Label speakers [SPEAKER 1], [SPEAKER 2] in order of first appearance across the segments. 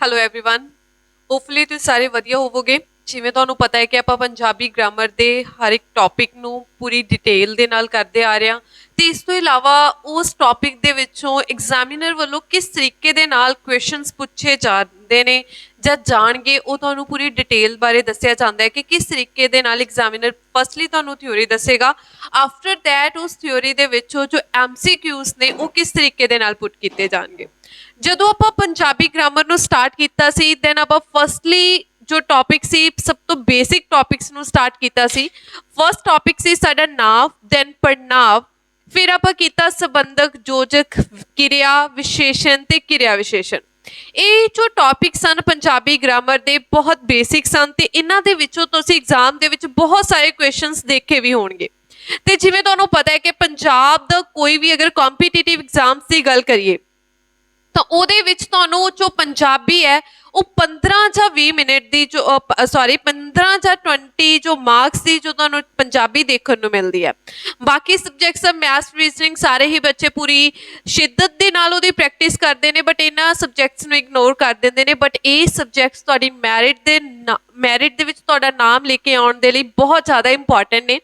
[SPEAKER 1] Hello everyone. Hopefully ਤੁਸੀਂ ਸਾਰੇ ਵਧੀਆ ਹੋਵੋਗੇ। ਜਿਵੇਂ ਤੁਹਾਨੂੰ ਪਤਾ ਹੈ ਕਿ ਆਪਾਂ ਪੰਜਾਬੀ ਗ੍ਰਾਮਰ ਦੇ ਹਰ ਇੱਕ ਟੌਪਿਕ ਨੂੰ ਪੂਰੀ ਡਿਟੇਲ ਦੇ ਨਾਲ ਕਰਦੇ ਆ ਰਹੇ ਹਾਂ ਤੇ ਇਸ ਤੋਂ ਇਲਾਵਾ ਉਸ ਟੌਪਿਕ ਦੇ ਵਿੱਚੋਂ ਐਗਜ਼ਾਮੀਨਰ ਵੱਲੋਂ ਕਿਸ ਤਰੀਕੇ ਦੇ ਨਾਲ ਕੁਐਸਚਨਸ ਪੁੱਛੇ ਜਾਂਦੇ ਨੇ ਜਾਂ ਜਾਣਗੇ ਉਹ ਤੁਹਾਨੂੰ ਪੂਰੀ ਡਿਟੇਲ ਬਾਰੇ ਦੱਸਿਆ ਜਾਂਦਾ ਹੈ ਕਿ ਕਿਸ ਤਰੀਕੇ ਦੇ ਨਾਲ ਐਗਜ਼ਾਮੀਨਰ ਫਸਟਲੀ ਤੁਹਾਨੂੰ ਥਿਊਰੀ ਦੱਸੇਗਾ। ਆਫਟਰ ਦੈਟ ਉਸ ਥਿਊਰੀ ਦੇ ਵਿੱਚੋਂ ਜੋ MCQs ਨੇ ਉਹ ਕਿਸ ਤਰੀਕੇ ਦੇ ਨਾਲ ਪੁੱਟ ਕੀਤੇ ਜਾਣਗੇ। ਜਦੋਂ ਆਪਾਂ ਪੰਜਾਬੀ ਗ੍ਰਾਮਰ ਨੂੰ ਸਟਾਰਟ ਕੀਤਾ ਸੀ ਦੈਨ ਆਪਾਂ ਫਸਟਲੀ ਜੋ ਟੌਪਿਕ ਸੀ ਸਭ ਤੋਂ ਬੇਸਿਕ ਟੌਪਿਕਸ ਨੂੰ ਸਟਾਰਟ ਕੀਤਾ ਸੀ। ਫਸਟ ਟੌਪਿਕ ਸੀ ਸਾਡਾ ਨਾਂਵ, ਦੈਨ ਪੜਨਾਂਵ, ਫਿਰ ਆਪਾਂ ਕੀਤਾ ਸੰਬੰਧਕ, ਯੋਜਕ, ਕਿਰਿਆ ਵਿਸ਼ੇਸ਼ਣ ਤੇ ਕਿਰਿਆ ਵਿਸ਼ੇਸ਼ਣ। ਇਹ ਜੋ ਟੌਪਿਕ ਸਨ ਪੰਜਾਬੀ ਗ੍ਰਾਮਰ ਦੇ ਬਹੁਤ ਬੇਸਿਕ ਸਨ ਤੇ ਇਹਨਾਂ ਦੇ ਵਿੱਚੋਂ ਤੁਸੀਂ ਐਗਜ਼ਾਮ ਦੇ ਵਿੱਚ ਬਹੁਤ ਸਾਰੇ ਕੁਐਸਚਨਸ ਦੇਖੇ ਵੀ ਹੋਣਗੇ। ਤੇ ਜਿਵੇਂ ਤੁਹਾਨੂੰ ਪਤਾ ਹੈ ਕਿ ਪੰਜਾਬ ਦਾ ਕੋਈ ਵੀ ਅਗਰ ਕੰਪੀਟੀਟਿਵ ਐਗਜ਼ਾਮਸ ਦੀ ਗੱਲ ਕਰੀਏ ਤਾਂ ਉਹਦੇ ਵਿੱਚ ਤੁਹਾਨੂੰ ਜੋ ਪੰਜਾਬੀ ਹੈ ਉਹ 15 ਜਾਂ 20 ਮਿੰਟ ਦੀ ਜੋ 15 ਜਾਂ 20 ਜੋ ਮਾਰਕਸ ਦੀ ਜੋ ਤੁਹਾਨੂੰ ਪੰਜਾਬੀ ਦੇਖਣ ਨੂੰ ਮਿਲਦੀ ਹੈ। ਬਾਕੀ ਸਬਜੈਕਟਸ ਮੈਥਸ, ਰੀਜ਼ਨਿੰਗ ਸਾਰੇ ਹੀ ਬੱਚੇ ਪੂਰੀ ਸ਼ਿੱਦਤ ਦੇ ਨਾਲ ਉਹਦੀ ਪ੍ਰੈਕਟਿਸ ਕਰਦੇ ਨੇ ਬਟ ਇਹਨਾਂ ਸਬਜੈਕਟਸ ਨੂੰ ਇਗਨੋਰ ਕਰ ਦਿੰਦੇ ਨੇ। ਬਟ ਇਹ ਸਬਜੈਕਟਸ ਤੁਹਾਡੀ ਮੈਰਿਟ ਦੇ ਵਿੱਚ ਤੁਹਾਡਾ ਨਾਮ ਲੈ ਕੇ ਆਉਣ ਦੇ ਲਈ ਬਹੁਤ ਜ਼ਿਆਦਾ ਇੰਪੋਰਟੈਂਟ ਨੇ।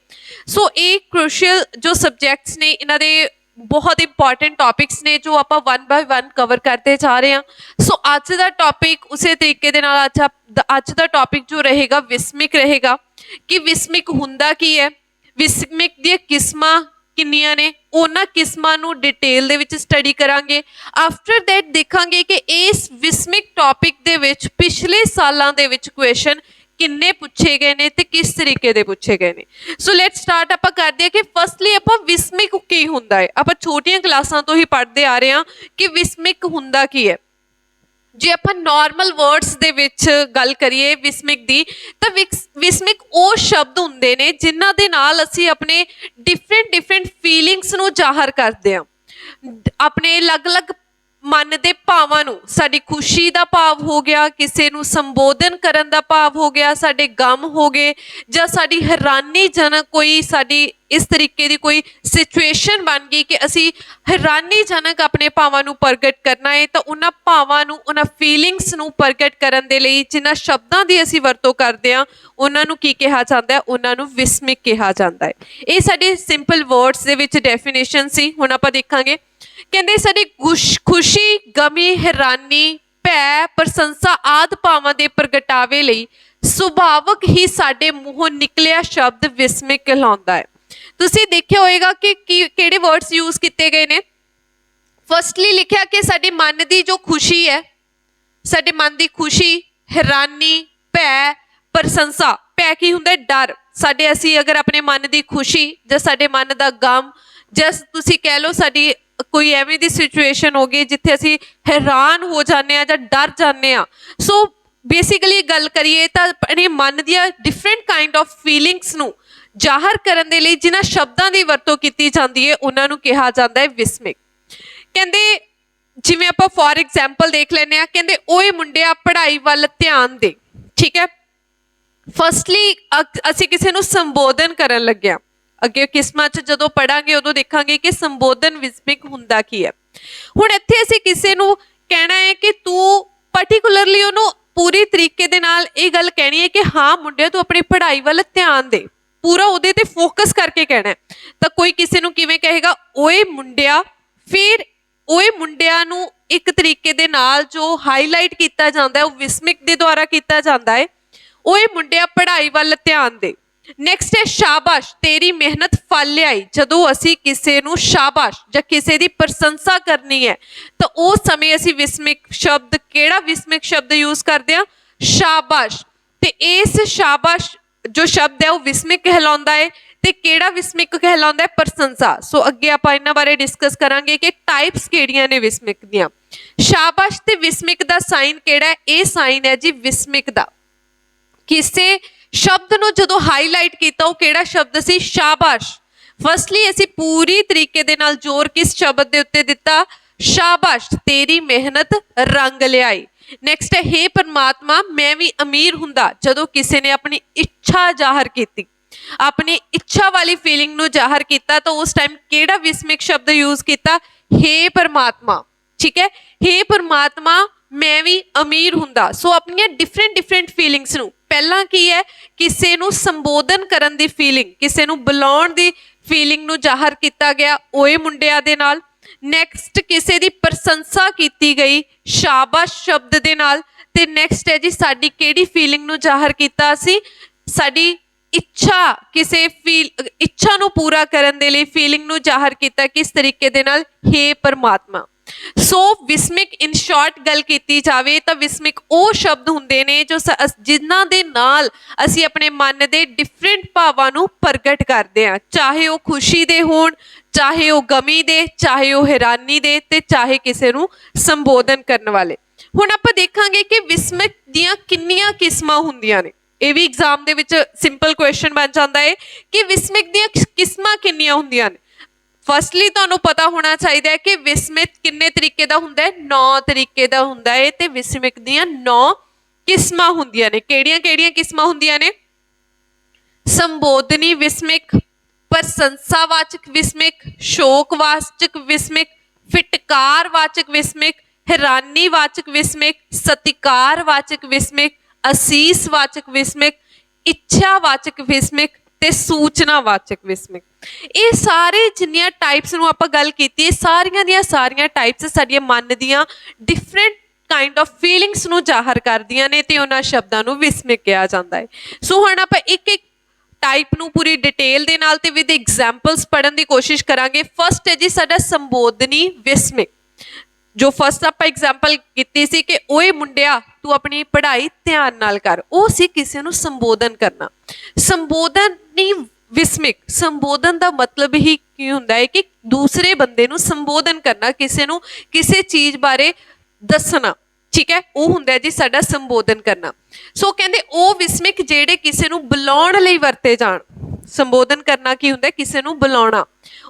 [SPEAKER 1] ਸੋ ਇਹ ਕ੍ਰੂਸ਼ੀਅਲ ਜੋ ਸਬਜੈਕਟਸ ਨੇ ਇਹਨਾਂ ਦੇ ਬਹੁਤ ਇੰਪੋਰਟੈਂਟ ਟੌਪਿਕਸ ਨੇ ਜੋ ਆਪਾਂ 1 ਬਾਏ 1 ਕਵਰ ਕਰਦੇ ਜਾ ਰਹੇ ਹਾਂ। ਸੋ ਅੱਜ ਦਾ ਟੌਪਿਕ ਉਸੇ ਤਰੀਕੇ ਦੇ ਨਾਲ ਅੱਜ ਦਾ ਟੌਪਿਕ ਜੋ ਰਹੇਗਾ ਵਿਸਮਿਕ ਰਹੇਗਾ ਕਿ ਵਿਸਮਿਕ ਹੁੰਦਾ ਕੀ ਹੈ, ਵਿਸਮਿਕ ਦੀਆਂ ਕਿਸਮਾਂ ਕਿੰਨੀਆਂ ਨੇ, ਉਹਨਾਂ ਕਿਸਮਾਂ ਨੂੰ ਡਿਟੇਲ ਦੇ ਵਿੱਚ ਸਟੱਡੀ ਕਰਾਂਗੇ। ਆਫਟਰ ਦੈਟ ਦੇਖਾਂਗੇ ਕਿ ਇਸ ਵਿਸਮਿਕ ਟੌਪਿਕ ਦੇ ਵਿੱਚ ਪਿਛਲੇ ਸਾਲਾਂ ਦੇ ਵਿੱਚ ਕੁਐਸਚਨ ਕਿੰਨੇ ਪੁੱਛੇ ਗਏ ਨੇ ਤੇ ਕਿਸ ਤਰੀਕੇ ਦੇ ਪੁੱਛੇ ਗਏ ਨੇ। So let's start. ਆਪਾਂ ਕਰਦੇ ਹਾਂ ਕਿ ਫਸਟਲੀ ਆਪਾਂ ਵਿਸਮਿਕ ਕੀ ਹੁੰਦਾ ਹੈ। ਆਪਾਂ ਛੋਟੀਆਂ ਕਲਾਸਾਂ ਤੋਂ ਹੀ ਪੜ੍ਹਦੇ ਆ ਰਹੇ ਹਾਂ ਕਿ ਵਿਸਮਿਕ ਹੁੰਦਾ ਕੀ ਹੈ। ਜੇ ਆਪਾਂ ਨਾਰਮਲ ਵਰਡਸ ਦੇ ਵਿੱਚ ਗੱਲ ਕਰੀਏ ਵਿਸਮਿਕ ਦੀ ਤਾਂ ਵਿਸਮਿਕ ਉਹ ਸ਼ਬਦ ਹੁੰਦੇ ਨੇ ਜਿਨ੍ਹਾਂ ਦੇ ਨਾਲ ਅਸੀਂ ਆਪਣੇ ਡਿਫਰੈਂਟ ਫੀਲਿੰਗਸ ਨੂੰ ਜ਼ਾਹਰ ਕਰਦੇ ਹਾਂ। ਆਪਣੇ ਅਲੱਗ-ਅਲੱਗ ਮਨ ਦੇ ਭਾਵਾਂ ਨੂੰ, ਸਾਡੀ ਖੁਸ਼ੀ ਦਾ ਭਾਵ ਹੋ ਗਿਆ, ਕਿਸੇ ਨੂੰ ਸੰਬੋਧਨ ਕਰਨ ਦਾ ਭਾਵ ਹੋ ਗਿਆ, ਸਾਡੇ ਗਮ ਹੋ ਗਏ ਜਾਂ ਸਾਡੀ ਹੈਰਾਨੀਜਨਕ ਕੋਈ ਸਾਡੀ ਇਸ ਤਰੀਕੇ ਦੀ ਕੋਈ ਸਿਚੁਏਸ਼ਨ ਬਣ ਗਈ ਕਿ ਅਸੀਂ ਹੈਰਾਨੀਜਨਕ ਆਪਣੇ ਭਾਵਾਂ ਨੂੰ ਪ੍ਰਗਟ ਕਰਨਾ ਹੈ ਤਾਂ ਉਹਨਾਂ ਭਾਵਾਂ ਨੂੰ, ਉਹਨਾਂ ਫੀਲਿੰਗਸ ਨੂੰ ਪ੍ਰਗਟ ਕਰਨ ਦੇ ਲਈ ਜਿਨ੍ਹਾਂ ਸ਼ਬਦਾਂ ਦੀ ਅਸੀਂ ਵਰਤੋਂ ਕਰਦੇ ਹਾਂ ਉਹਨਾਂ ਨੂੰ ਕੀ ਕਿਹਾ ਜਾਂਦਾ ਹੈ, ਉਹਨਾਂ ਨੂੰ ਵਿਸਮਿਕ ਕਿਹਾ ਜਾਂਦਾ ਹੈ। ਇਹ ਸਾਡੇ ਸਿੰਪਲ ਵਰਡਸ ਦੇ ਵਿੱਚ ਡੈਫੀਨੇਸ਼ਨ ਸੀ। ਹੁਣ ਆਪਾਂ ਦੇਖਾਂਗੇ ਕਹਿੰਦੇ ਸਾਡੀ ਖੁਸ਼ੀ, ਗਮੀ, ਹੈਰਾਨੀ, ਭੈ, ਪ੍ਰਸ਼ੰਸਾ ਆਦਿ ਭਾਵਾਂ ਦੇ ਪ੍ਰਗਟਾਵੇ ਲਈ ਸੁਭਾਵਕ ਹੀ ਸਾਡੇ ਮੂੰਹੋਂ ਨਿਕਲਿਆ ਸ਼ਬਦ ਵਿਸਮਿਕ ਕਹਿਲਾਉਂਦਾ ਹੈ। ਤੁਸੀਂ ਦੇਖਿਆ ਹੋਏਗਾ ਕਿ ਕਿਹੜੇ ਵਰਡਸ ਯੂਜ਼ ਕੀਤੇ ਗਏ ਨੇ। ਫਸਟਲੀ ਲਿਖਿਆ ਕਿ ਸਾਡੇ ਮਨ ਦੀ ਜੋ ਖੁਸ਼ੀ ਹੈ, ਸਾਡੇ ਮਨ ਦੀ ਖੁਸ਼ੀ, ਹੈਰਾਨੀ, ਭੈ, ਪ੍ਰਸ਼ੰਸਾ। ਭੈ ਕੀ ਹੁੰਦਾ? ਡਰ। ਸਾਡੇ ਅਸੀਂ ਅਗਰ ਆਪਣੇ ਮਨ ਦੀ ਖੁਸ਼ੀ ਜਾਂ ਸਾਡੇ ਮਨ ਦਾ ਗਮ ਜਾਂ ਤੁਸੀਂ ਕਹਿ ਲਓ ਸਾਡੀ ਕੋਈ ਐਵੇਂ ਦੀ ਸਿਚੁਏਸ਼ਨ ਹੋ ਗਈ ਜਿੱਥੇ ਅਸੀਂ ਹੈਰਾਨ ਹੋ ਜਾਂਦੇ ਹਾਂ ਜਾਂ ਡਰ ਜਾਂਦੇ ਹਾਂ। ਸੋ ਬੇਸਿਕਲੀ ਗੱਲ ਕਰੀਏ ਤਾਂ ਆਪਣੇ ਮਨ ਦੀਆਂ ਡਿਫਰੈਂਟ ਕਾਈਂਡ ਆਫ ਫੀਲਿੰਗਸ ਨੂੰ ਜ਼ਾਹਰ ਕਰਨ ਦੇ ਲਈ ਜਿਨ੍ਹਾਂ ਸ਼ਬਦਾਂ ਦੀ ਵਰਤੋਂ ਕੀਤੀ ਜਾਂਦੀ ਹੈ ਉਹਨਾਂ ਨੂੰ ਕਿਹਾ ਜਾਂਦਾ ਹੈ ਵਿਸਮਿਕ। ਕਹਿੰਦੇ ਜਿਵੇਂ ਆਪਾਂ ਫੋਰ ਐਗਜ਼ਾਮਪਲ ਦੇਖ ਲੈਂਦੇ ਹਾਂ, ਕਹਿੰਦੇ ਓਏ ਮੁੰਡਿਆ ਪੜ੍ਹਾਈ ਵੱਲ ਧਿਆਨ ਦੇ। ਠੀਕ ਹੈ, ਫਸਟਲੀ ਅਸੀਂ ਕਿਸੇ ਨੂੰ ਸੰਬੋਧਨ ਕਰਨ ਲੱਗਿਆ। ਅੱਗੇ ਕਿਸਮਾਂ 'ਚ ਜਦੋਂ ਪੜਾਂਗੇ ਉਦੋਂ ਦੇਖਾਂਗੇ ਕਿ ਸੰਬੋਧਨ ਵਿਸਮਿਕ ਹੁੰਦਾ ਕੀ ਹੈ। ਹੁਣ ਇੱਥੇ ਅਸੀਂ ਕਿਸੇ ਨੂੰ ਕਹਿਣਾ ਹੈ ਕਿ ਤੂੰ ਪਾਰਟੀਕੂਲਰਲੀ ਉਹਨੂੰ ਪੂਰੀ ਤਰੀਕੇ ਦੇ ਨਾਲ ਇਹ ਗੱਲ ਕਹਿਣੀ ਹੈ ਕਿ ਹਾਂ ਮੁੰਡਿਆ ਤੂੰ ਆਪਣੀ ਪੜ੍ਹਾਈ ਵੱਲ ਧਿਆਨ ਦੇ, ਪੂਰਾ ਉਹਦੇ ਤੇ ਫੋਕਸ ਕਰਕੇ ਕਹਿਣਾ ਹੈ। ਤਾਂ ਕੋਈ ਕਿਸੇ ਨੂੰ ਕਿਵੇਂ ਕਹੇਗਾ? ਓਏ ਮੁੰਡਿਆ। ਫਿਰ ਓਏ ਮੁੰਡਿਆਂ ਨੂੰ ਇੱਕ ਤਰੀਕੇ ਦੇ ਨਾਲ ਜੋ ਹਾਈਲਾਈਟ ਕੀਤਾ ਜਾਂਦਾ ਹੈ ਉਹ ਵਿਸਮਿਕ ਦੇ ਦੁਆਰਾ ਕੀਤਾ ਜਾਂਦਾ ਹੈ। ਓਏ ਮੁੰਡਿਆ ਪੜ੍ਹਾਈ ਵੱਲ ਧਿਆਨ ਦੇ। ਨੈਕਸਟ ਹੈ ਸ਼ਾਬਾਸ਼ ਤੇਰੀ ਮਿਹਨਤ ਫਲ ਲਿਆਈ। ਜਦੋਂ ਅਸੀਂ ਕਿਸੇ ਨੂੰ ਸ਼ਾਬਾਸ਼ ਜਾਂ ਕਿਸੇ ਦੀ ਪ੍ਰਸ਼ੰਸਾ ਕਰਨੀ ਹੈ ਤਾਂ ਉਸ ਸਮੇਂ ਅਸੀਂ ਵਿਸਮਿਕ ਸ਼ਬਦ, ਕਿਹੜਾ ਵਿਸਮਿਕ ਸ਼ਬਦ ਯੂਜ਼ ਕਰਦੇ ਹਾਂ? ਸ਼ਾਬਾਸ਼। ਤੇ ਇਸ ਸ਼ਾਬਾਸ਼ ਜੋ ਸ਼ਬਦ ਹੈ ਉਹ ਵਿਸਮਿਕ ਕਹਿਲਾਉਂਦਾ ਹੈ ਤੇ ਕਿਹੜਾ ਵਿਸਮਿਕ ਕਹਿਲਾਉਂਦਾ ਹੈ? ਪ੍ਰਸ਼ੰਸਾ। ਸੋ ਅੱਗੇ ਆਪਾਂ ਇਹਨਾਂ ਬਾਰੇ ਡਿਸਕਸ ਕਰਾਂਗੇ ਕਿ ਟਾਈਪਸ ਕਿਹੜੀਆਂ ਨੇ ਵਿਸਮਿਕ ਦੀਆਂ। ਸ਼ਾਬਾਸ਼ ਤੇ ਵਿਸਮਿਕ ਦਾ ਸਾਈਨ ਕਿਹੜਾ ਹੈ? ਇਹ ਸਾਈਨ ਹੈ ਜੀ ਵਿਸਮਿਕ ਦਾ। ਕਿਸੇ ਸ਼ਬਦ ਨੂੰ ਜਦੋਂ ਹਾਈਲਾਈਟ ਕੀਤਾ ਉਹ ਕਿਹੜਾ ਸ਼ਬਦ ਸੀ? ਸ਼ਾਬਾਸ਼। ਫਸਟਲੀ ਅਸੀਂ ਪੂਰੀ ਤਰੀਕੇ ਦੇ ਨਾਲ ਜ਼ੋਰ ਕਿਸ ਸ਼ਬਦ ਦੇ ਉੱਤੇ ਦਿੱਤਾ? ਸ਼ਾਬਾਸ਼ ਤੇਰੀ ਮਿਹਨਤ ਰੰਗ ਲਿਆਈ। ਨੈਕਸਟ ਹੈ ਹੇ ਪਰਮਾਤਮਾ ਮੈਂ ਵੀ ਅਮੀਰ ਹੁੰਦਾ। ਜਦੋਂ ਕਿਸੇ ਨੇ ਆਪਣੀ ਇੱਛਾ ਜ਼ਾਹਰ ਕੀਤੀ, ਆਪਣੀ ਇੱਛਾ ਵਾਲੀ ਫੀਲਿੰਗ ਨੂੰ ਜ਼ਾਹਰ ਕੀਤਾ ਤਾਂ ਉਸ ਟਾਈਮ ਕਿਹੜਾ ਵਿਸਮਿਕ ਸ਼ਬਦ ਯੂਜ਼ ਕੀਤਾ? ਹੇ ਪਰਮਾਤਮਾ। ਠੀਕ ਹੈ, ਹੇ ਪਰਮਾਤਮਾ मैं भी अमीर हुंदा। सो अपनी डिफरेंट डिफरेंट फीलिंग्स नूं पहला की है किसी नूं संबोधन करन दी फीलिंग, किसी नूं बुलाउण दी फीलिंग नूं जाहिर किया गया ओए मुंडिया दे नाल। नैक्सट किसी दी प्रशंसा की गई शाबाश शब्द दे नाल। ते नैक्सट है जी साडी केड़ी फीलिंग नूं जाहिर कीता सी, साडी इच्छा किसी इच्छा नूं पूरा करन दे लई फीलिंग नूं जाहिर किया किस तरीके दे नाल, हे परमात्मा। सो विस्मिक इन शॉर्ट गल की जाए तो विस्मिक वो शब्द हुंदे ने जो जिन्हां दे नाल असी अपने मन दे डिफरेंट भावां नूं प्रगट करदे हां, चाहे वो खुशी दे होण, चाहे वो गमी दे, चाहे वो हैरानी दे, ते चाहे किसी नूं संबोधन करन वाले। हुण आपां देखांगे कि विस्मिक दीयां किन्नियां किस्मां हुंदियां ने। ये भी एग्जाम दे विच सिंपल क्वेश्चन बन जाता है कि विस्मिक दीयां किस्मां किन्नियां हुंदियां ने। फर्स्टली तुहानूं पता होना चाहिए कि विस्मित किन्ने तरीके का हुंदा है, 9 तरीके का हुंदा है। ते विस्मिक दीयां 9 किस्मां हुंदियां ने। किहड़ियां-किहड़ियां किस्मां हुंदियां ने? संबोधनी विस्मिक, प्रशंसावाचक विस्मिक, शोकवाचक विस्मिक, फिटकारवाचक विस्मिक, हैरानीवाचक विस्मिक, सत्कारवाचक विस्मिक, असीसवाचक विस्मिक, इच्छावाचक विस्मिक ते सूचनावाचक विस्मिक। ये सारे जिन्नियां टाइप्स नूं आपां गल कीती, सारियां दियां सारियां टाइप्स साडे मन दियां डिफरेंट काइंड ऑफ फीलिंग्स नूं जाहिर करदियां ने ते उन्हां शब्दां नूं विस्मिक कहा जांदा है। सो हुण आपां एक-एक टाइप नूं पूरी डिटेल दे नाल ते विद एग्जांपल्स पढ़न दी कोशिश करांगे। फर्स्ट है जी साडा संबोधनी विस्मिक। जो फर्स्ट आपां एग्जांपल कीती सी कि ओए मुंडिया तू अपनी पढ़ाई ध्यान नाल कर, वो सी किसी नूं संबोधन करना। संबोधनी विस्मिक, संबोधन का मतलब ही की हुंदा है कि दूसरे बंदे नूं संबोधन करना, किसी नूं किसी चीज़ बारे दसना, ठीक है, वो हुंदा है जी साडा संबोधन करना। सो कहंदे ओ विस्मिक जेड़े किसी नूं बुलाउण लई वरते जाण। संबोधन करना की हुंदा है? किसी नूं बुलाउणा।